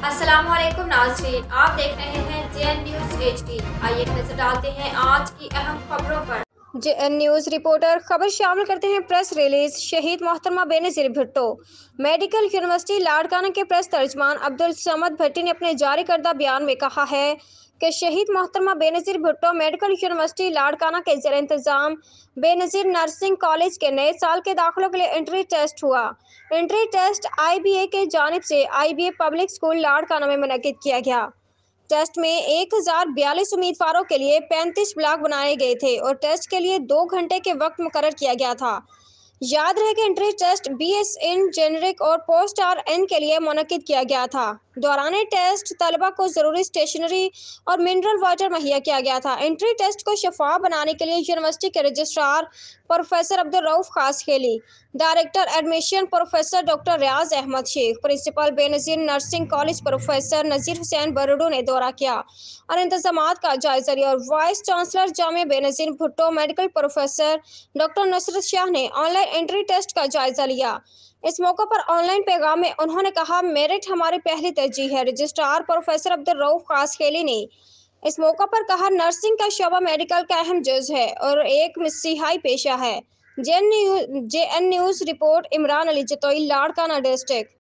अस्सलाम वालेकुम नाज़रीन, आप देख रहे हैं JN न्यूज़ HD। आइए नजर डालते हैं आज की अहम खबरों पर। JN न्यूज़ रिपोर्टर खबर शामिल करते हैं प्रेस रिलीज। शहीद मोहतरमा बेनज़ीर भुट्टो। मेडिकल यूनिवर्सिटी लाड़काना के प्रेस तर्जमान अब्दुल समद भट्टी ने अपने जारी करदा बयान में कहा है कि शहीद मोहतरमा बेनज़ीर भुट्टो मेडिकल यूनिवर्सिटी लाड़काना के ज़ेर इंतज़ाम बेनज़ीर नर्सिंग कॉलेज के नए साल के दाखिलों के लिए एंट्री टेस्ट हुआ। एंट्री टेस्ट IBA के जानिब से IBA पब्लिक स्कूल लाड़काना में मुनक्किद किया गया। टेस्ट में 1042 उम्मीदवारों के लिए 35 ब्लॉक बनाए गए थे और टेस्ट के लिए 2 घंटे के वक्त मुकर्रर किया गया था। याद रहे कि एंट्री टेस्ट BS इन जेनरिक और पोस्ट RN के लिए मुनक्किद किया गया था। दौरान टेस्ट तलबा को ज़रूरी स्टेशनरी और मिनरल वाटर मुहैया किया गया था। एंट्री टेस्ट को शफाफ बनाने के लिए यूनिवर्सिटी के registrar professor Abdul Rauf Khaskheli, director admission professor doctor Riaz Ahmed Shaikh, principal Benazir nursing college professor Nazir Hussain Bardu ने दौरा किया और इंतजामात का जायजा लिया। और vice chancellor Jamia Benazir Bhutto medical professor doctor Nusrat Shah ने ऑनलाइन एंट्री टेस्ट का जायजा लिया। इस मौके पर ऑनलाइन पैगाम में उन्होंने कहा, मेरिट हमारी पहली तरजीह है। रजिस्ट्रार प्रोफेसर अब्दुल रऊफ खासखेली ने इस मौका पर कहा, नर्सिंग का शोबा मेडिकल का अहम जुज है और एक मसीहाई पेशा है। JN news report Imran Ali Jatoi, Larkana district.